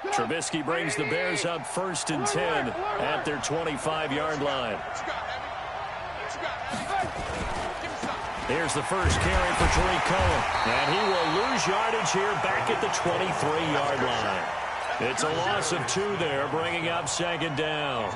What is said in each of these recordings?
Trubisky brings the Bears up 1st and 10 at their 25-yard line. Here's the first carry for Tariq Cohen. And he will lose yardage here back at the 23-yard line. It's a loss of 2 there, bringing up 2nd down.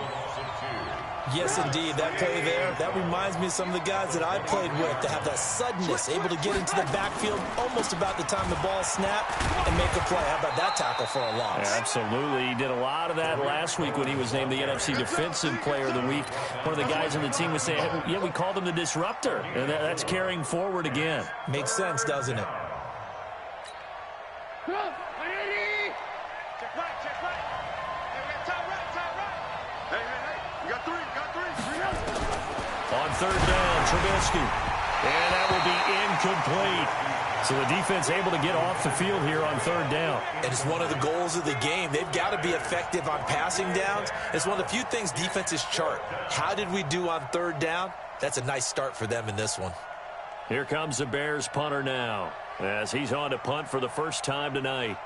Yes, indeed. That play there, that reminds me of some of the guys that I played with to have that suddenness, able to get into the backfield almost about the time the ball snapped and make a play. How about that tackle for a loss? Yeah, absolutely. He did a lot of that last week when he was named the NFC Defensive Player of the Week. One of the guys on the team was saying, hey, yeah, we called him the disruptor. And that's carrying forward again. Makes sense, doesn't it? On 3rd down, Trubisky. And that will be incomplete. So the defense able to get off the field here on 3rd down. And it's one of the goals of the game. They've got to be effective on passing downs. It's one of the few things defenses chart. How did we do on 3rd down? That's a nice start for them in this one. Here comes the Bears punter now, as he's on to punt for the first time tonight.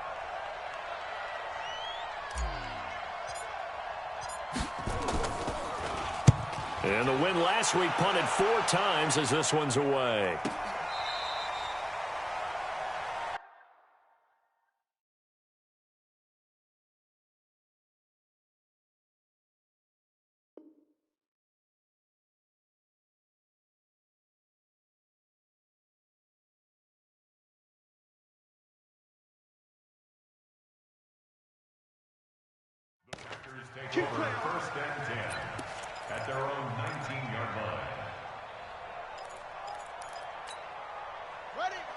And the win last week punted 4 times as this one's away. The Packers take over 1st and 10 at their own 19-yard line.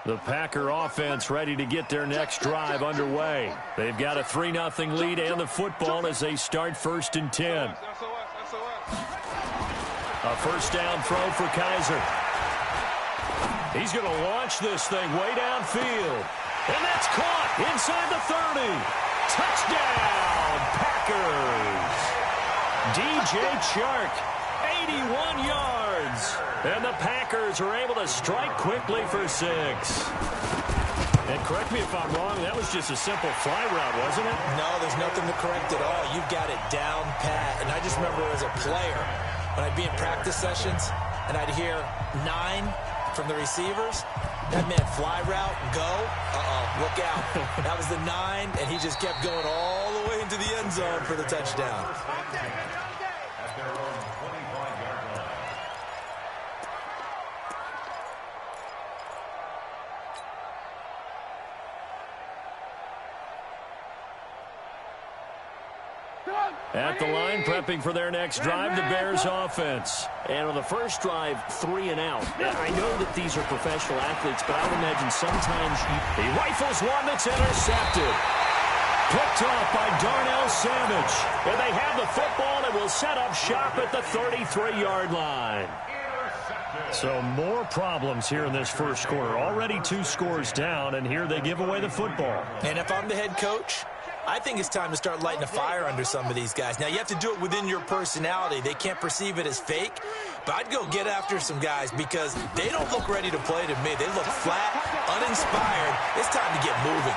The Packer offense ready to get their next drive underway. They've got a 3-0 lead and the football as they start 1st and 10. A first down throw for Kaiser. He's going to launch this thing way downfield. And that's caught inside the 30. Touchdown, Packers. DJ Chark, 81 yards. And the Packers are able to strike quickly for 6. And correct me if I'm wrong, that was just a simple fly route, wasn't it? No, there's nothing to correct at all. You've got it down pat. And I just remember as a player, when I'd be in practice sessions, and I'd hear 9 from the receivers, that meant fly route, go, look out. That was the 9, and he just kept going all the way into the end zone for the touchdown. At their own 25-yard line. At the line, prepping for their next drive, the Bears offense. And on the first drive, 3 and out. I know that these are professional athletes, but I would imagine sometimes he rifles one that's intercepted. Picked off by Darnell Savage. And they have the football and will set up shop at the 33-yard line. So more problems here in this first quarter. Already 2 scores down, and here they give away the football. And if I'm the head coach, I think it's time to start lighting a fire under some of these guys. Now, you have to do it within your personality. They can't perceive it as fake. But I'd go get after some guys because they don't look ready to play to me. They look flat, uninspired. It's time to get moving.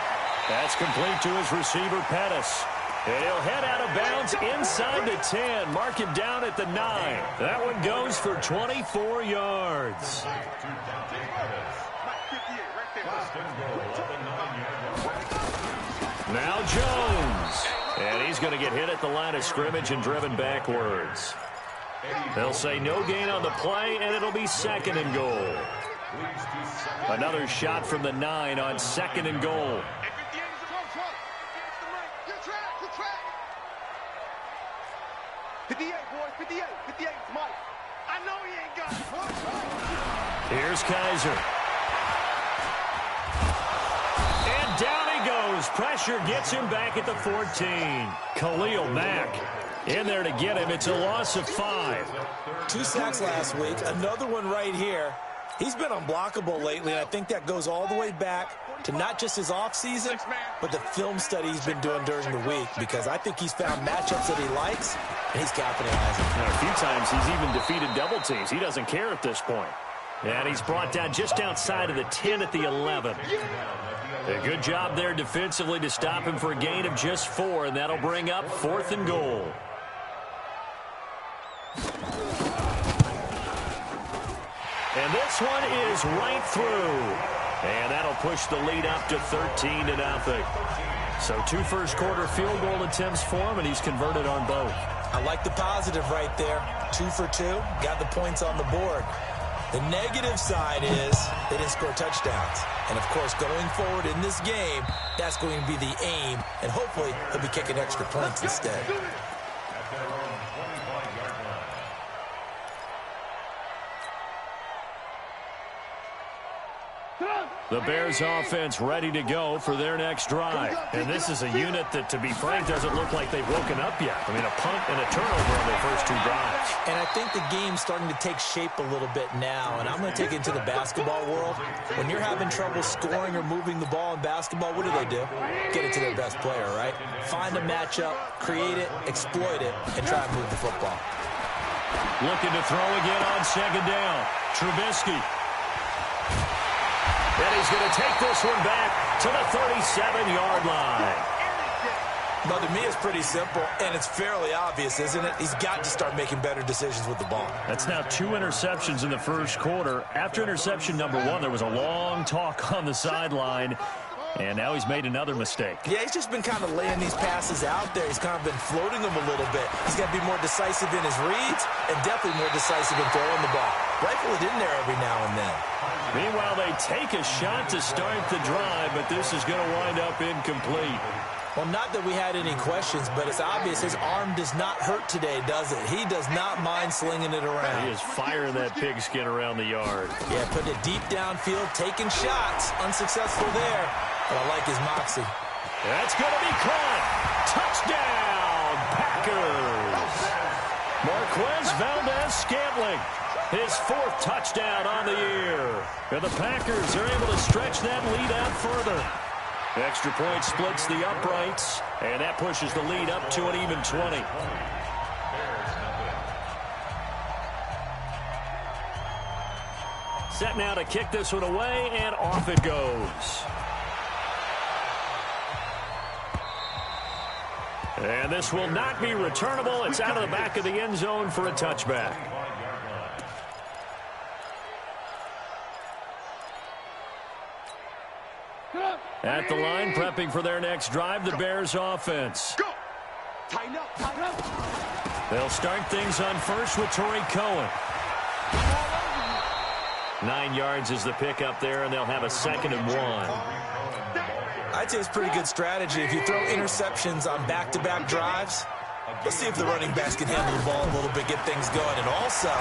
That's complete to his receiver, Pettis. And he'll head out of bounds inside the 10. Mark him down at the 9. That one goes for 24 yards. Now Jones. And he's going to get hit at the line of scrimmage and driven backwards. They'll say no gain on the play, and it'll be 2nd and goal. Another shot from the 9 on 2nd and goal. Here's Kaiser. And down he goes. Pressure gets him back at the 14. Khalil Mack in there to get him. It's a loss of 5. 2 sacks last week. Another one right here. He's been unblockable lately, and I think that goes all the way back to not just his offseason, but the film study he's been doing during the week, because I think he's found matchups that he likes, and he's capitalizing. And a few times he's even defeated double teams. He doesn't care at this point. And he's brought down just outside of the 10 at the 11. A good job there defensively to stop him for a gain of just 4, and that'll bring up 4th and goal. And this one is right through. And that'll push the lead up to 13-0. So 2 first-quarter field goal attempts for him, and he's converted on both. I like the positive right there. 2 for 2. Got the points on the board. The negative side is they didn't score touchdowns. And, of course, going forward in this game, that's going to be the aim. And hopefully he'll be kicking extra points instead. The Bears offense ready to go for their next drive. And this is a unit that, to be frank, doesn't look like they've woken up yet. I mean, a punt and a turnover on their first 2 drives. And I think the game's starting to take shape a little bit now. And I'm going to take it into the basketball world. When you're having trouble scoring or moving the ball in basketball, what do? Get it to their best player, right? Find a matchup, create it, exploit it, and try and move the football. Looking to throw again on 2nd down. Trubisky. And he's going to take this one back to the 37-yard line. Well, to me, it's pretty simple, and it's fairly obvious, isn't it? He's got to start making better decisions with the ball. That's now 2 interceptions in the first quarter. After interception number 1, there was a long talk on the sideline, and now he's made another mistake. Yeah, he's just been kind of laying these passes out there. He's kind of been floating them a little bit. He's got to be more decisive in his reads and definitely more decisive in throwing the ball. Rifle it in there every now and then. Meanwhile, they take a shot to start the drive, but this is going to wind up incomplete. Well, not that we had any questions, but it's obvious his arm does not hurt today, does it? He does not mind slinging it around. He is firing that pigskin around the yard. Yeah, putting it deep downfield, taking shots. Unsuccessful there, but I like his moxie. That's going to be caught. Touchdown, Packers. Marquez Valdez-Scantling. His 4th touchdown on the year. And the Packers are able to stretch that lead out further. Extra point splits the uprights, and that pushes the lead up to an even 20. Set now to kick this one away, and off it goes. And this will not be returnable. It's out of the back of the end zone for a touchback. At the line, prepping for their next drive, the Bears offense. They'll start things on first with Torrey Cohen. 9 yards is the pickup there, and they'll have a 2nd and 1. I'd say it's pretty good strategy. If you throw interceptions on back-to-back drives, let's see if the running backs can handle the ball a little bit, get things going. And also,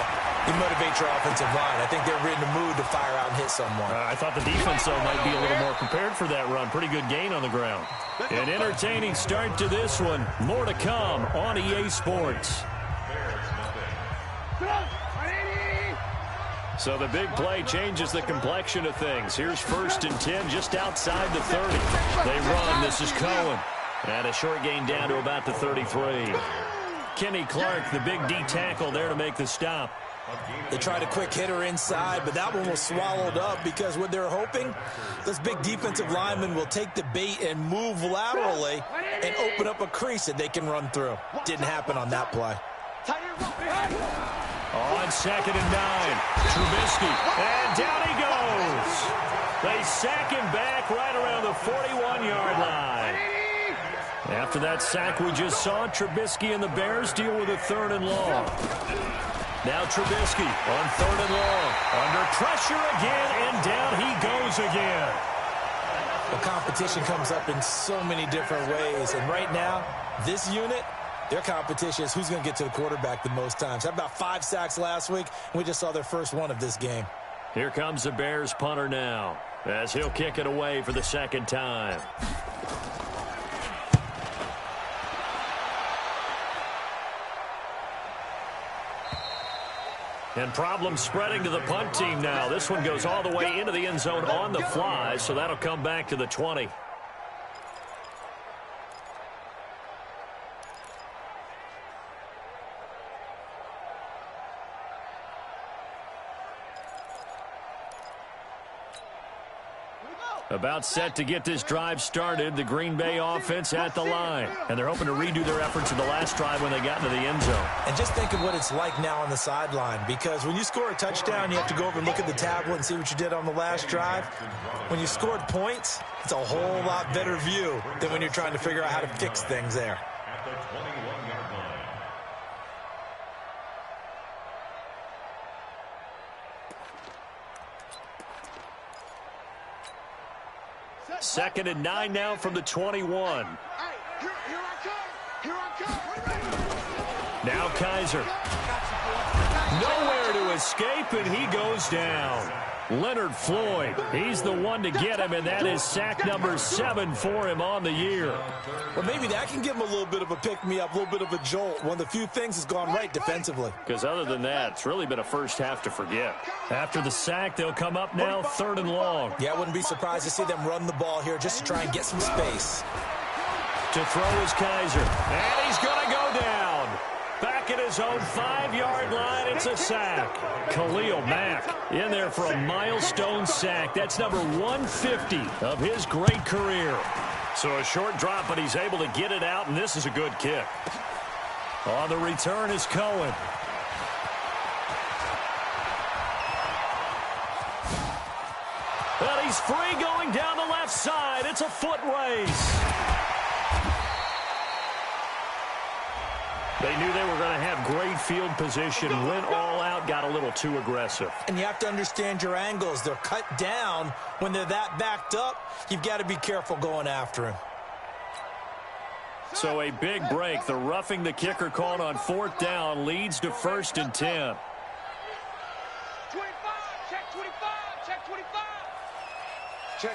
you motivate your offensive line. I think they're in the mood to fire out and hit someone. I thought the defense, though, might be a little more prepared for that run. Pretty good gain on the ground. An entertaining start to this one. More to come on EA Sports. So the big play changes the complexion of things. Here's 1st and 10 just outside the 30. They run. This is Cohen. And a short gain down to about the 33. Kenny Clark, the big D tackle there to make the stop. They tried a quick hitter inside, but that one was swallowed up because what they're hoping, this big defensive lineman will take the bait and move laterally and open up a crease that they can run through. Didn't happen on that play. On 2nd and 9, Trubisky, and down he goes. They sack him back right around the 41-yard line. After that sack we just saw, Trubisky and the Bears deal with a 3rd and long. Now Trubisky on 3rd and long. Under pressure again, and down he goes again. The competition comes up in so many different ways, and right now, this unit, their competition is who's going to get to the quarterback the most times. Had about 5 sacks last week, and we just saw their first one of this game. Here comes the Bears punter now, as he'll kick it away for the 2nd time. And problems spreading to the punt team now. This one goes all the way into the end zone on the fly, so that'll come back to the 20. About set to get this drive started, the Green Bay offense at the line. And they're hoping to redo their efforts in the last drive when they got into the end zone. And just think of what it's like now on the sideline, because when you score a touchdown, you have to go over and look at the tablet and see what you did on the last drive. When you scored points, it's a whole lot better view than when you're trying to figure out how to fix things there. At the 21-yard line. Second and 9 now from the 21. Now Kaiser. Nowhere to escape, and he goes down. Leonard Floyd, he's the one to get him, and that is sack number 7 for him on the year. Well, maybe that can give him a little bit of a pick-me-up, a little bit of a jolt. One of the few things has gone right defensively. Because other than that, it's really been a first half to forget. After the sack, they'll come up now 3rd and long. Yeah, I wouldn't be surprised to see them run the ball here just to try and get some space. To throw is Kaiser, and he's going to go down. Back at his own 5-yard line, it's a sack. Khalil Mack in there for a milestone sack. That's number 150 of his great career. So a short drop, but he's able to get it out, and this is a good kick. On the return is Cohen. But he's free going down the left side. It's a foot race. They knew they were going to have great field position, went all out, got a little too aggressive. And you have to understand your angles. They're cut down. When they're that backed up, you've got to be careful going after him. So a big break. The roughing the kicker called on 4th down leads to 1st and 10. 25, check 25, check 25.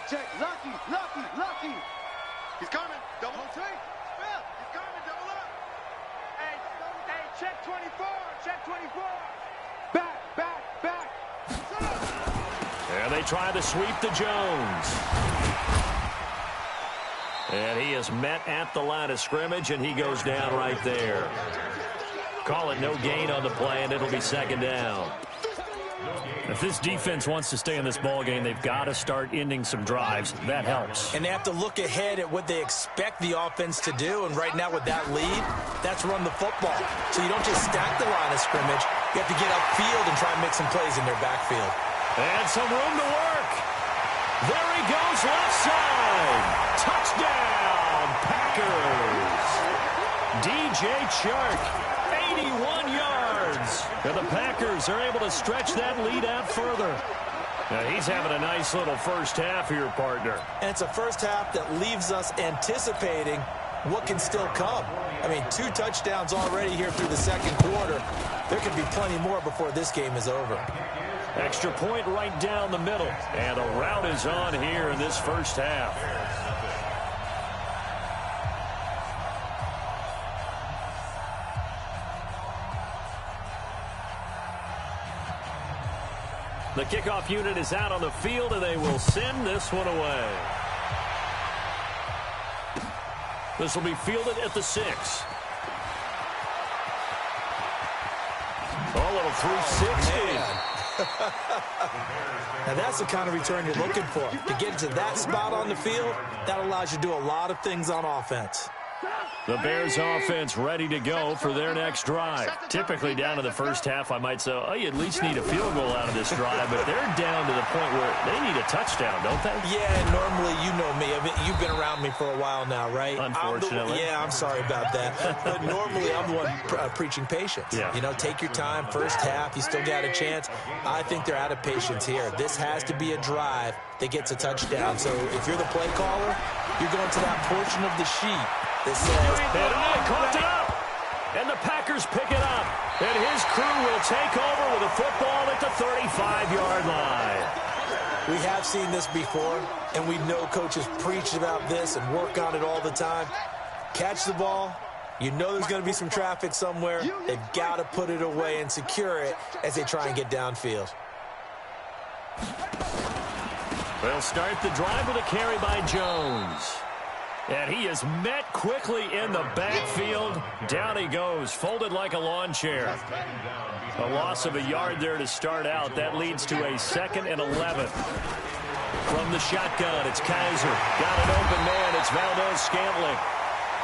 Check, lucky. He's coming, double team. He's coming, double up. Hey, check 24, check 24. Back. And they try to sweep to Jones. And he is met at the line of scrimmage, and he goes down right there. Call it no gain on the play, and it'll be 2nd down. If this defense wants to stay in this ballgame, they've got to start ending some drives. That helps. And they have to look ahead at what they expect the offense to do. And right now with that lead, that's run the football. So you don't just stack the line of scrimmage. You have to get upfield and try and make some plays in their backfield. And some room to work. There he goes, left side. Touchdown, Packers. DJ Chark, 81 yards. And the Packers are able to stretch that lead out further. Now he's having a nice little first half here, partner. And it's a first half that leaves us anticipating what can still come. I mean, 2 touchdowns already here through the 2nd quarter. There could be plenty more before this game is over. Extra point right down the middle. And a rout is on here in this first half. The kickoff unit is out on the field, and they will send this one away. This will be fielded at the 6. A little 360. Now that's the kind of return you're looking for. To get to that spot on the field, that allows you to do a lot of things on offense. The Bears offense ready to go for their next drive. Typically down to the first half, I might say, oh, you at least need a field goal out of this drive, but they're down to the point where they need a touchdown, don't they? Yeah, and normally, you know me. I mean, you've been around me for a while now, right? Unfortunately. I'm sorry about that. But normally, I'm the one preaching patience. Yeah. You know, take your time. First half, you still got a chance. I think they're out of patience here. This has to be a drive that gets a touchdown. So if you're the play caller, you're going to that portion of the sheet that says, and caught it up. And the Packers pick it up. And his crew will take over with a football at the 35-yard line. We have seen this before, and we know coaches preach about this and work on it all the time. Catch the ball. You know there's going to be some traffic somewhere. They've got to put it away and secure it as they try and get downfield. They'll start the drive with a carry by Jones. And he is met quickly in the backfield. Down he goes, folded like a lawn chair. A loss of a yard there to start out. That leads to a 2nd and 11. from the shotgun. It's Kaiser. Got an open man. It's Valdez-Scantling.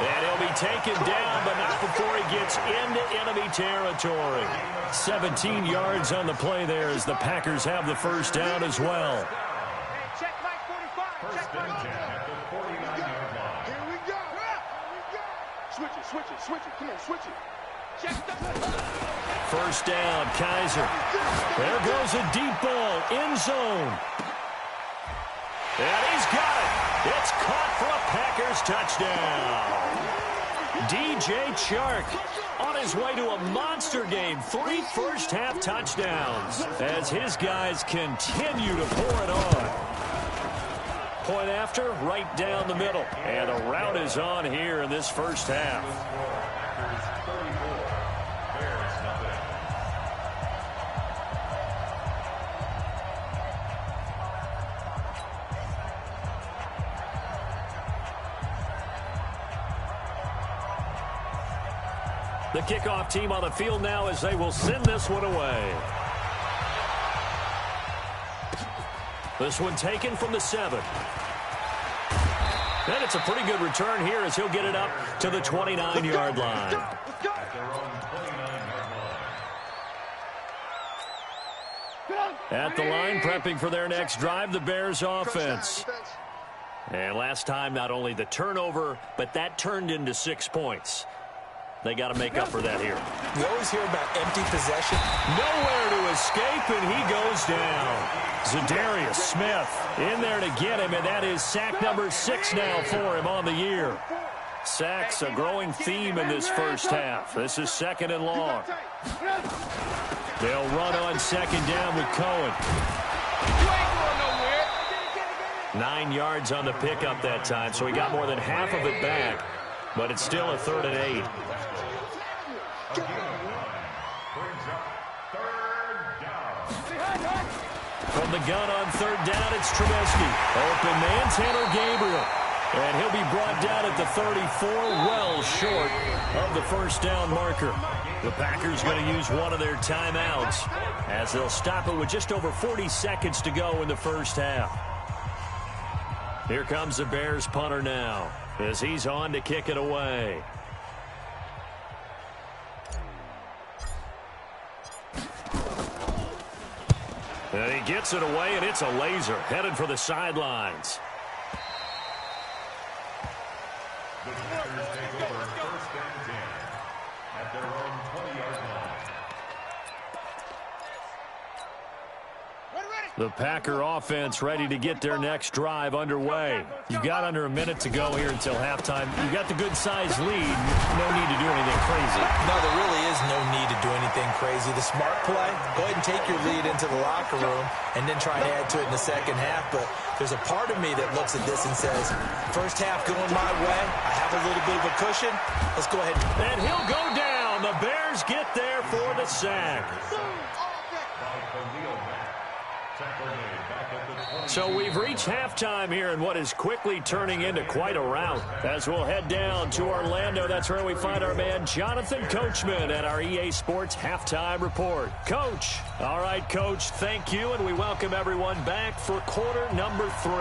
And he'll be taken down, but not before he gets into enemy territory. 17 yards on the play there as the Packers have the first down as well. Check Mike 45. Check Mike 45. At the 49-yard line. Here we go. Switch it. Come on, switch it. Check the... First down, Kaiser. There goes a deep ball, end zone. And he's got it. It's caught for a Packers touchdown. DJ Chark on his way to a monster game. 3 first-half touchdowns as his guys continue to pour it on. Point after, right down the middle. And the route is on here in this first half. Packers 34. Bears nothing. The kickoff team on the field now as they will send this one away. This one taken from the 7. And it's a pretty good return here as he'll get it up to the 29-yard line. At their own 29-yard line. At the line, prepping for their next drive, the Bears offense. And last time, not only the turnover, but that turned into 6 points. They got to make up for that here. You always hear about empty possession. Nowhere to escape, and he goes down. Za'Darius Smith in there to get him, and that is sack number 6 now for him on the year. Sacks, a growing theme in this first half. This is 2nd and long. They'll run on 2nd down with Cohen. 9 yards on the pickup that time, so he got more than half of it back. But it's still a 3rd and 8. Brings up 3rd down. From the gun on 3rd down, it's Trubisky. Open man, Tanner Gabriel. And he'll be brought down at the 34, well short of the first down marker. The Packers going to use one of their timeouts as they'll stop it with just over 40 seconds to go in the first half. Here comes the Bears punter now as he's on to kick it away. And he gets it away, and it's a laser headed for the sidelines. The Packers take over 1st and 10 at their own 20-yard line. The Packer offense ready to get their next drive underway. You've got under a minute to go here until halftime. You've got the good-sized lead. No need to do anything crazy. No, there really is no need to do anything crazy. The smart play, go ahead and take your lead into the locker room and then try and add to it in the second half. But there's a part of me that looks at this and says, first half going my way. I have a little bit of a cushion. Let's go ahead. And he'll go down. The Bears get there for the sack. So we've reached halftime here in what is quickly turning into quite a rout. As we'll head down to Orlando, that's where we find our man Jonathan Coachman at our EA Sports Halftime Report. Coach. All right, Coach, thank you, and we welcome everyone back for quarter number 3.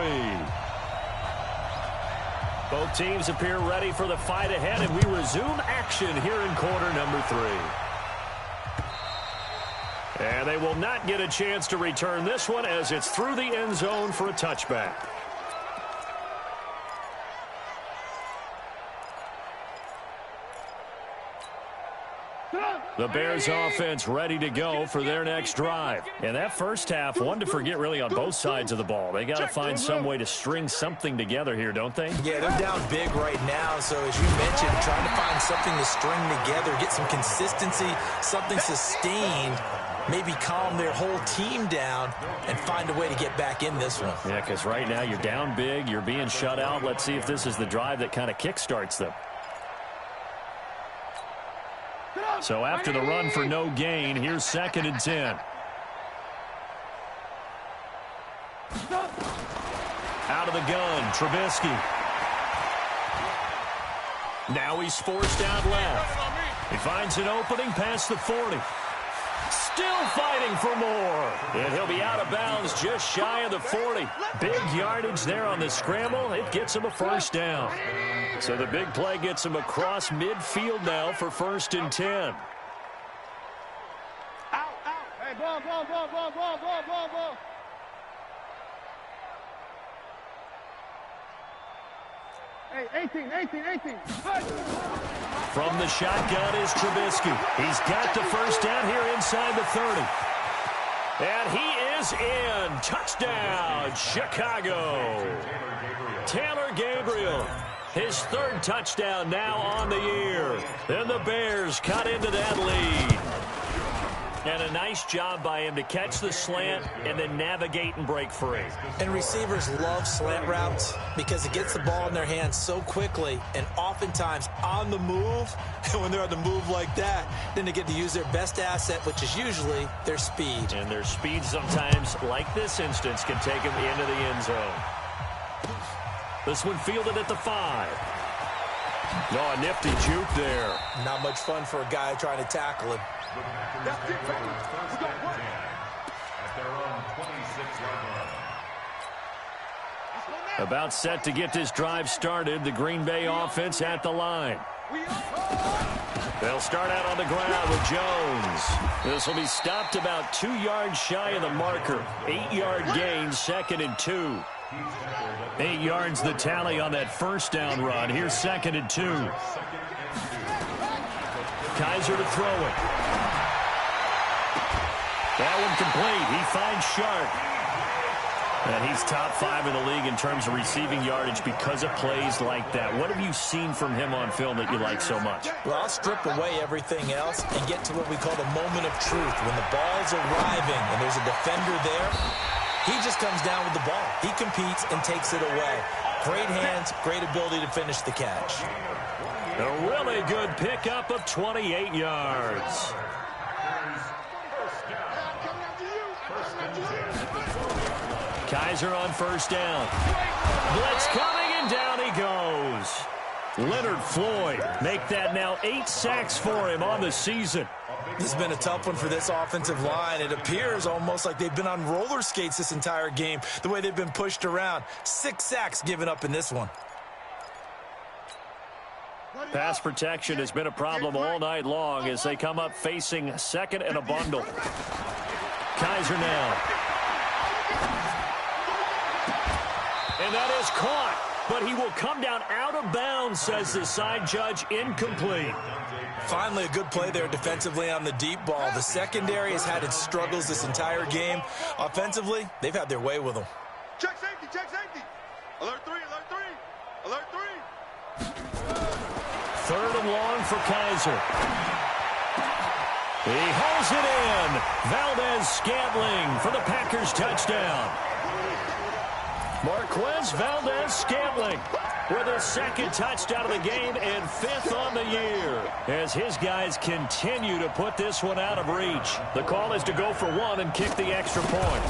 Both teams appear ready for the fight ahead, and we resume action here in quarter number 3. And they will not get a chance to return this one as it's through the end zone for a touchback. The Bears offense ready to go for their next drive. And that first half, one to forget really on both sides of the ball. They got to find some way to string something together here, don't they? Yeah, they're down big right now. So as you mentioned, trying to find something to string together, get some consistency, something sustained, maybe calm their whole team down and find a way to get back in this one. Yeah, because right now you're down big, you're being shut out. Let's see if this is the drive that kind of kickstarts them. So after the run for no gain, here's 2nd and 10. Out of the gun, Trubisky. Now he's forced out left. He finds an opening past the 40. still fighting for more. And he'll be out of bounds just shy of the 40. Big yardage there on the scramble. It gets him a first down. So the big play gets him across midfield now for 1st and 10. Out, out. Hey, ball. Hey, 18. From the shotgun is Trubisky. He's got the first down here inside the 30. And he is in. Touchdown, Chicago. Taylor Gabriel, his 3rd touchdown now on the year. Then the Bears cut into that lead. And a nice job by him to catch the slant and then navigate and break free. And receivers love slant routes because it gets the ball in their hands so quickly and oftentimes on the move. And when they're on the move like that, then they get to use their best asset, which is usually their speed. And their speed sometimes, like this instance, can take them into the end zone. This one fielded at the 5. Oh, a nifty juke there. Not much fun for a guy trying to tackle him. That's it, baby. We got one. At their own 26-yard line. About set to get this drive started. The Green Bay offense at the line. They'll start out on the ground with Jones. This will be stopped about 2 yards shy of the marker. 8-yard gain, 2nd and 2. 8 yards the tally on that first down run. Here's 2nd and 2. Kaiser to throw it. That one complete. He finds Sharp. And he's top 5 in the league in terms of receiving yardage because of plays like that. What have you seen from him on film that you like so much? Well, I'll strip away everything else and get to what we call the moment of truth. When the ball's arriving and there's a defender there, he just comes down with the ball. He competes and takes it away. Great hands, great ability to finish the catch. A really good pickup of 28 yards. Kaiser on first down. Blitz coming, and down he goes. Leonard Floyd make that now 8 sacks for him on the season. This has been a tough one for this offensive line. It appears almost like they've been on roller skates this entire game, the way they've been pushed around. 6 sacks given up in this one. Pass protection has been a problem all night long as they come up facing 2nd and a bundle. Kaiser now. And that is caught, but he will come down out of bounds, says the side judge. Incomplete. Finally, a good play there defensively on the deep ball. The secondary has had its struggles this entire game. Offensively, they've had their way with them. Check safety, check safety. Alert 3, alert 3, alert 3. 3rd and long for Kaiser. He holds it in. Valdez-Scantling for the Packers touchdown. Marquez Valdez-Scantling with his 2nd touchdown of the game and 5th on the year as his guys continue to put this one out of reach. The call is to go for 1 and kick the extra point.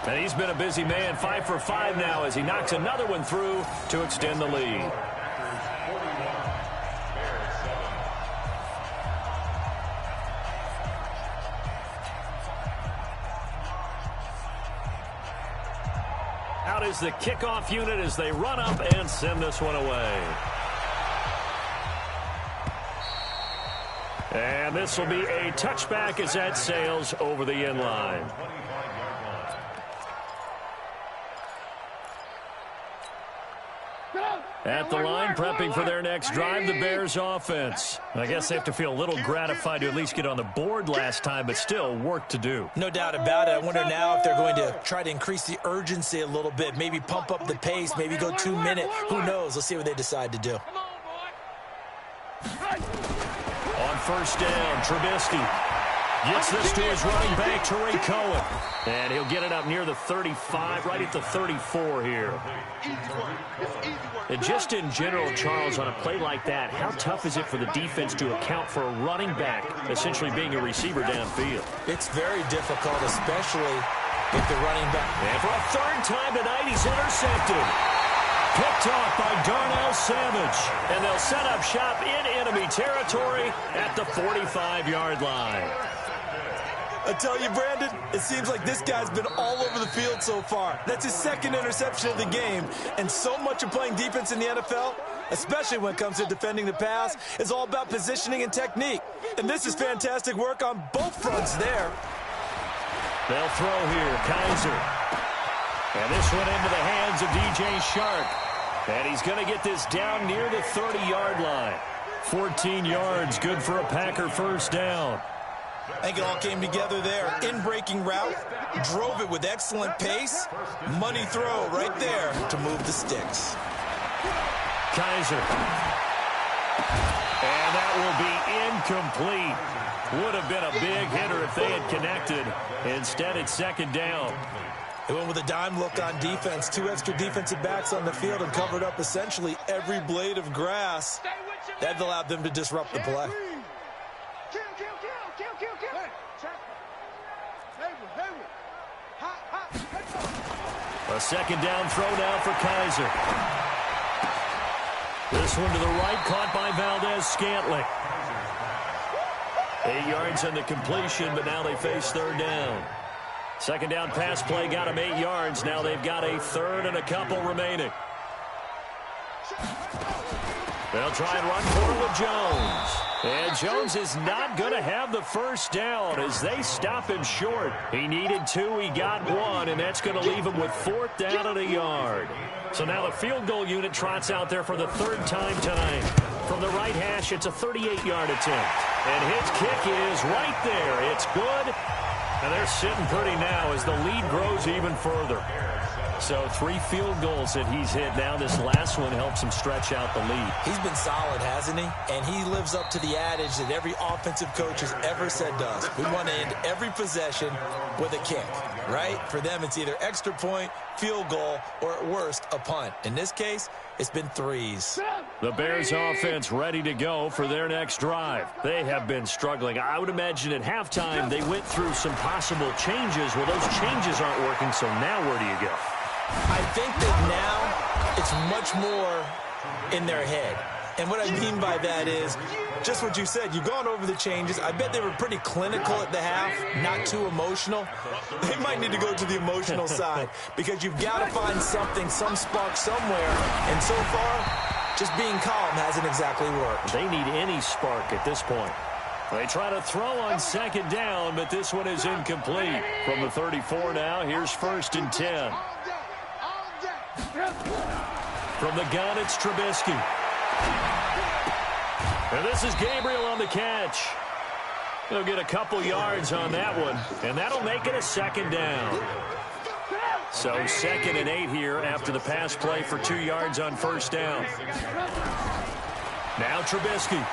And he's been a busy man, 5 for 5 now as he knocks another one through to extend the lead. Out is the kickoff unit as they run up and send this one away. And this will be a touchback as that sails over the end line. At the line, prepping for their next drive, the Bears offense. I guess they have to feel a little gratified to at least get on the board last time, but still work to do. No doubt about it. I wonder now if they're going to try to increase the urgency a little bit, maybe pump up the pace, maybe go 2 minute. Who knows? Let's see what they decide to do. On first down, Trubisky gets this to his running back, Tariq Cohen. And he'll get it up near the 35, right at the 34 here. And just in general, Charles, on a play like that, how tough is it for the defense to account for a running back essentially being a receiver downfield? It's very difficult, especially if the running back. And for a 3rd time tonight, he's intercepted. picked off by Darnell Savage. And they'll set up shop in enemy territory at the 45-yard line. I tell you, Brandon, it seems like this guy's been all over the field so far. That's his second interception of the game. And so much of playing defense in the NFL, especially when it comes to defending the pass, is all about positioning and technique. And this is fantastic work on both fronts there. They'll throw here, Kaiser. And this one into the hands of DJ Shark. And he's going to get this down near the 30-yard line. 14 yards, good for a Packer first down. I think it all came together there. In-breaking route, drove it with excellent pace. Money throw right there to move the sticks. Kaiser. And that will be incomplete. Would have been a big hitter if they had connected. Instead, it's second down. They went with a dime look on defense. 2 extra defensive backs on the field and covered up essentially every blade of grass. That allowed them to disrupt the play. A second down throw now for Kaiser. This one to the right, caught by Valdez-Scantling. 8 yards on the completion, but now they face third down. Second down pass play got them 8 yards. Now they've got a third and a couple remaining. They'll try and run for it with Jones. And Jones is not going to have the first down as they stop him short. He needed 2, he got 1, and that's going to leave him with 4th down and a yard. So now the field goal unit trots out there for the 3rd time tonight. From the right hash, it's a 38-yard attempt. And his kick is right there. It's good. And they're sitting pretty now as the lead grows even further. So 3 field goals that he's hit now. This last one helps him stretch out the lead. He's been solid, hasn't he? And he lives up to the adage that every offensive coach has ever said does. We want to end every possession with a kick, right? For them, it's either extra point, field goal, or at worst, a punt. In this case, it's been 3s. The Bears offense ready to go for their next drive. They have been struggling. I would imagine at halftime they went through some possible changes. Well, those changes aren't working, so now where do you go? I think that now it's much more in their head. And what I mean by that is just what you said. You've gone over the changes. I bet they were pretty clinical at the half, not too emotional. They might need to go to the emotional side because you've got to find something, some spark somewhere. And so far, just being calm hasn't exactly worked. They need any spark at this point. They try to throw on second down, but this one is incomplete. From the 34 now, here's 1st and 10. From the gun, it's Trubisky. And this is Gabriel on the catch. He'll get a couple yards on that one, and that'll make it a second down. So 2nd and 8 here after the pass play for 2 yards on first down. Now Trubisky.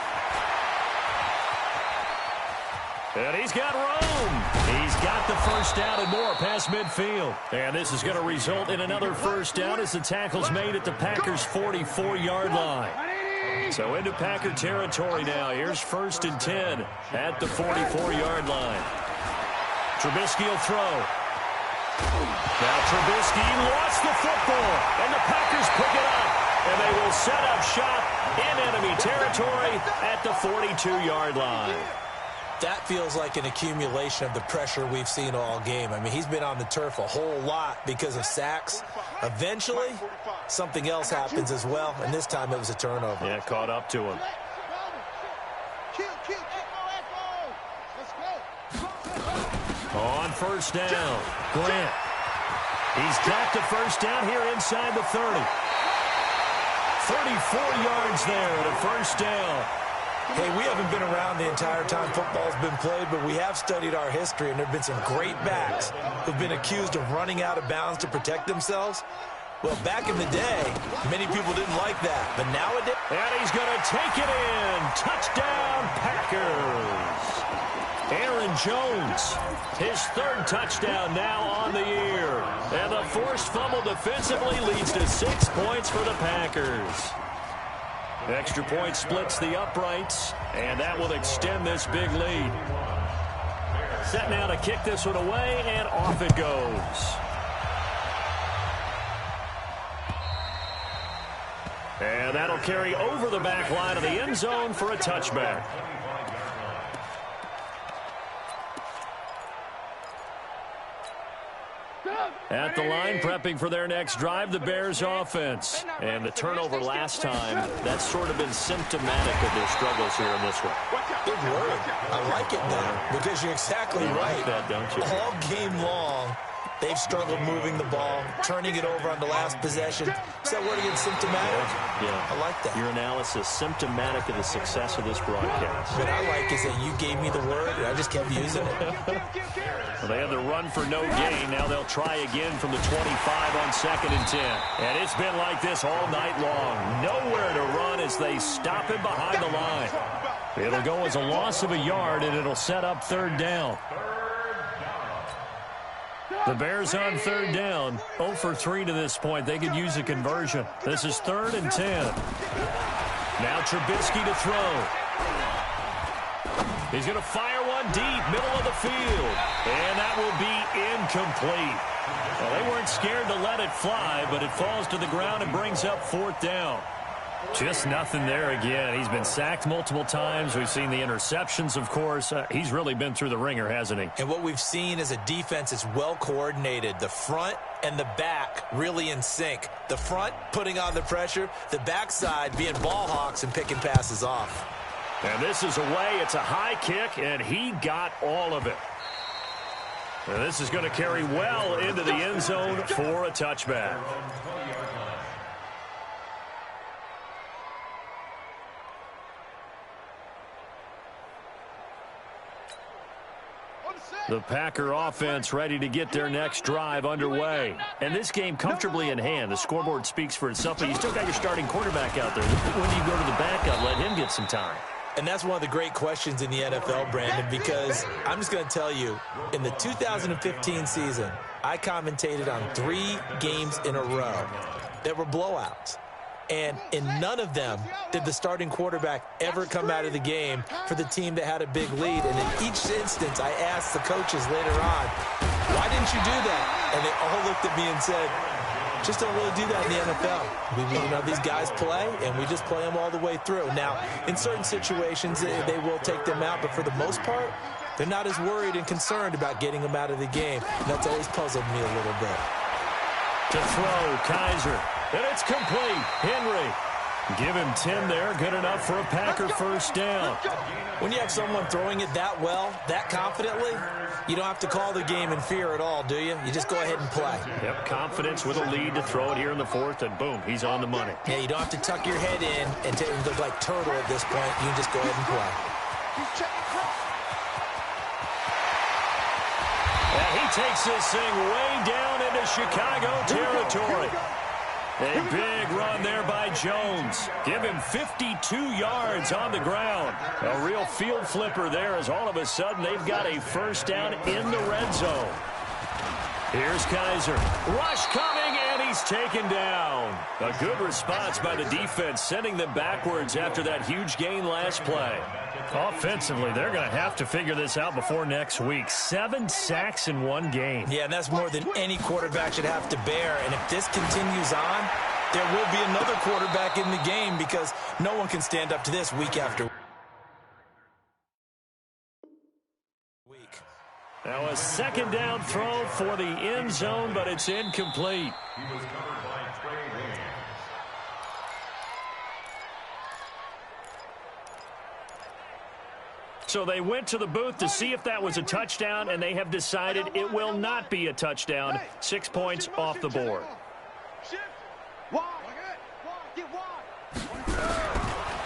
And he's got room. He's got the first down and more past midfield. And this is going to result in another first down as the tackle's made at the Packers' 44-yard line. So into Packer territory now. Here's 1st and 10 at the 44-yard line. Trubisky will throw. Now Trubisky lost the football, and the Packers pick it up. And they will set up shop in enemy territory at the 42-yard line. That feels like an accumulation of the pressure we've seen all game. I mean, he's been on the turf a whole lot because of sacks. Eventually, something else happens as well, and this time it was a turnover. Yeah, caught up to him. On first down, Grant. He's got the first down here inside the 30. 34 yards there at a first down. Hey, we haven't been around the entire time football's been played, but we have studied our history, and there have been some great backs who've been accused of running out of bounds to protect themselves. Well, back in the day, many people didn't like that, but nowadays... And he's going to take it in. Touchdown, Packers. Aaron Jones, his 3rd touchdown now on the year. And the forced fumble defensively leads to 6 points for the Packers. Extra point splits the uprights, and that will extend this big lead. Set now to kick this one away, and off it goes. And that'll carry over the back line of the end zone for a touchback. At the line, prepping for their next drive, the Bears offense. And the turnover last time, that's sort of been symptomatic of their struggles here in this one. Good word. I like it now because you're exactly right. Like that, don't you? All game long, they've struggled moving the ball, turning it over on the last possession. Is that word again, symptomatic? Yeah. I like that. Your analysis, symptomatic of the success of this broadcast. What I like is that you gave me the word, and I just kept using it. Well, they had the run for no gain. Now they'll try again from the 25 on 2nd and 10. And it's been like this all night long. Nowhere to run as they stop him behind the line. It'll go as a loss of a yard, and it'll set up 3rd down. The Bears on 3rd down. 0 for 3 to this point. They could use a conversion. This is 3rd and 10. Now Trubisky to throw. He's going to fire one deep, middle of the field. And that will be incomplete. Well, they weren't scared to let it fly, but it falls to the ground and brings up 4th down. Just nothing there again. He's been sacked multiple times. We've seen the interceptions, of course. He's really been through the ringer, hasn't he? And what we've seen is a defense that's well coordinated. The front and the back really in sync. The front putting on the pressure, the backside being ball hawks and picking passes off. And this is away. It's a high kick, and he got all of it. And this is going to carry well into the end zone for a touchback. The Packer offense ready to get their next drive underway. And this game comfortably in hand. The scoreboard speaks for itself, but you still got your starting quarterback out there. When do you go to the backup, let him get some time? And that's one of the great questions in the NFL, Brandon, because I'm just going to tell you, in the 2015 season, I commentated on 3 games in a row that were blowouts. And in none of them did the starting quarterback ever come out of the game for the team that had a big lead. And in each instance, I asked the coaches later on, why didn't you do that? And they all looked at me and said, just don't really do that in the NFL. These guys play, and we just play them all the way through. Now, in certain situations, they will take them out, but for the most part, they're not as worried and concerned about getting them out of the game. And that's always puzzled me a little bit. To throw, Kaiser. And it's complete. Henry. Give him 10 there. Good enough for a Packer first down. When you have someone throwing it that well, that confidently, you don't have to call the game in fear at all, do you? You just go ahead and play. Yep, confidence with a lead to throw it here in the 4th, and boom, he's on the money. Yeah, you don't have to tuck your head in and look like turtle at this point. You can just go ahead and play. And he takes this thing way down into Chicago territory. A big run there by Jones. Give him 52 yards on the ground. A real field flipper there as all of a sudden they've got a first down in the red zone. Here's Kaiser. Rush coming, and he's taken down. A good response by the defense, sending them backwards after that huge gain last play. Offensively, they're going to have to figure this out before next week. 7 sacks in one game. Yeah, and that's more than any quarterback should have to bear. And if this continues on, there will be another quarterback in the game because no one can stand up to this week after week. Now a second down throw for the end zone, but it's incomplete. He was covered by Trey Williams. So they went to the booth to see if that was a touchdown, and they have decided it will not be a touchdown. 6 points off the board.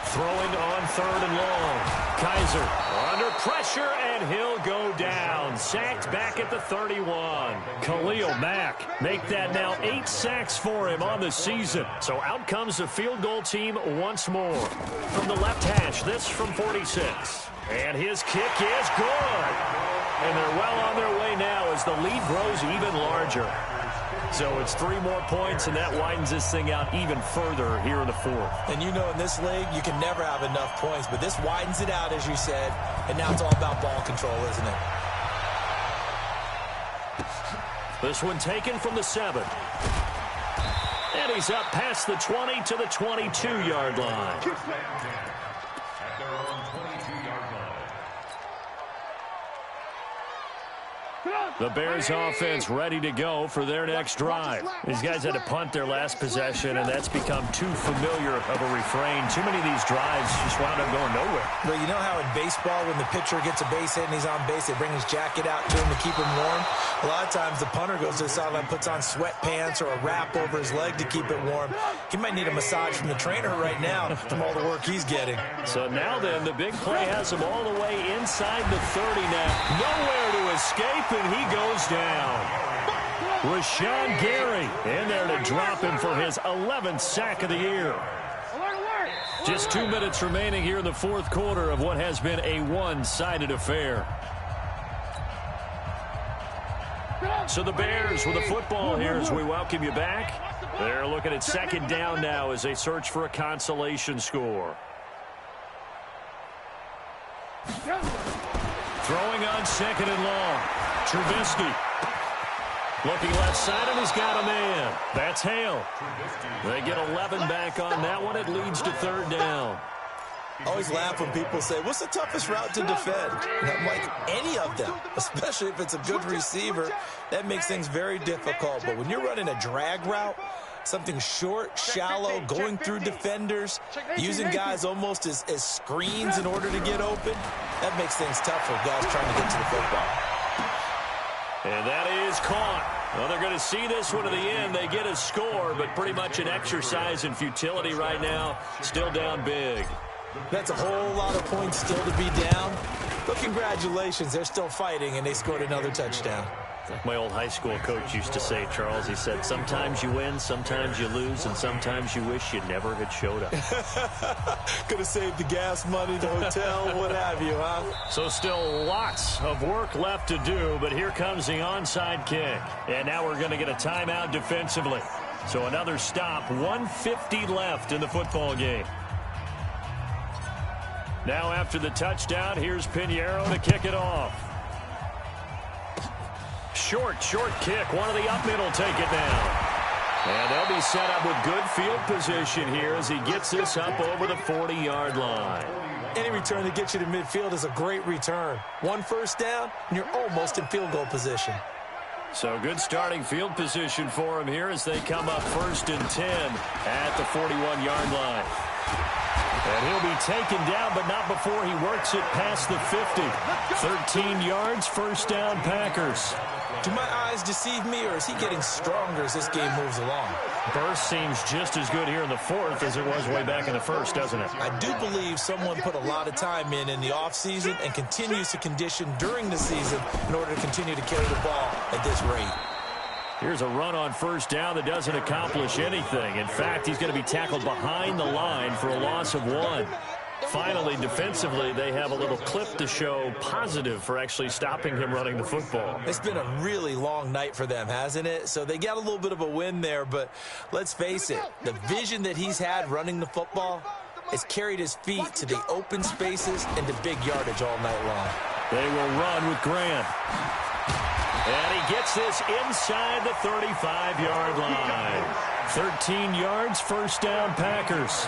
Throwing on 3rd and long. Kaiser under pressure, and he'll go down. Sacked back at the 31. Khalil Mack make that now 8 sacks for him on the season. So out comes the field goal team once more. From the left hash, this from 46. And his kick is good. And they're well on their way now as the lead grows even larger. So it's 3 more points, and that widens this thing out even further here in the 4th. And you know in this league, you can never have enough points, but this widens it out, as you said, and now it's all about ball control, isn't it? This one taken from the 7. And And he's up past the 20 to the 22-yard line. At their own 22-yard line. The Bears offense ready to go for their next drive. These guys had to punt their last possession, and that's become too familiar of a refrain. Too many of these drives just wound up going nowhere. Well, you know how in baseball when the pitcher gets a base hit and he's on base, they bring his jacket out to him to keep him warm? A lot of times the punter goes to the sideline, puts on sweatpants or a wrap over his leg to keep it warm. He might need a massage from the trainer right now from all the work he's getting. So now then, the big play has him all the way inside the 30 now. Nowhere to escape, and he goes down. Rashawn Gary in there to drop him for his 11th sack of the year. Just 2 minutes remaining here in the fourth quarter of what has been a one-sided affair. So the Bears with the football here as we welcome you back. They're looking at second down now as they search for a consolation score. Throwing on second and long. Trubisky. Looking left side, and he's got a man. That's Hale. They get 11 back on that one. It leads to third down. I always laugh when people say, what's the toughest route to defend? And I'm like, any of them, especially if it's a good receiver. That makes things very difficult. But when you're running a drag route, something short, shallow, going through defenders, using guys almost as screens in order to get open, that makes things tough for guys trying to get to the football. And that is caught. Well, they're going to see this one to the end. They get a score, but pretty much an exercise in futility right now. Still down big. That's a whole lot of points still to be down. But congratulations, they're still fighting, and they scored another touchdown. Like my old high school coach used to say, Charles, he said, sometimes you win, sometimes you lose, and sometimes you wish you never had showed up. Could have saved the gas money, the hotel, what have you, huh? So still lots of work left to do, but here comes the onside kick. And now we're going to get a timeout defensively. So another stop, 1:50 left in the football game. Now after the touchdown, here's Pinheiro to kick it off. Short kick. One of the up mid will take it down. And they'll be set up with good field position here as he gets this up over the 40-yard line. Any return that gets you to midfield is a great return. One first down, and you're almost in field goal position. So good starting field position for him here as they come up 1st and 10 at the 41-yard line. And he'll be taken down, but not before he works it past the 50. 13 yards, first down, Packers. Do my eyes deceive me, or is he getting stronger as this game moves along? Burst seems just as good here in the fourth as it was way back in the first, doesn't it? I do believe someone put a lot of time in the offseason and continues to condition during the season in order to continue to carry the ball at this rate. Here's a run on first down that doesn't accomplish anything. In fact, he's going to be tackled behind the line for a loss of 1. Finally, defensively, they have a little clip to show positive for actually stopping him running the football. It's been a really long night for them, hasn't it? So they got a little bit of a win there, but let's face it, the vision that he's had running the football has carried his feet to the open spaces and to big yardage all night long. They will run with Grant. And he gets this inside the 35-yard line. 13 yards, first down, Packers.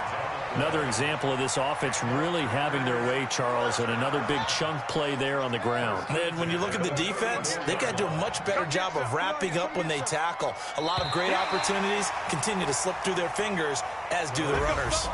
Another example of this offense really having their way, Charles, and another big chunk play there on the ground. And when you look at the defense, they've got to do a much better job of wrapping up when they tackle. A lot of great opportunities continue to slip through their fingers, as do the runners.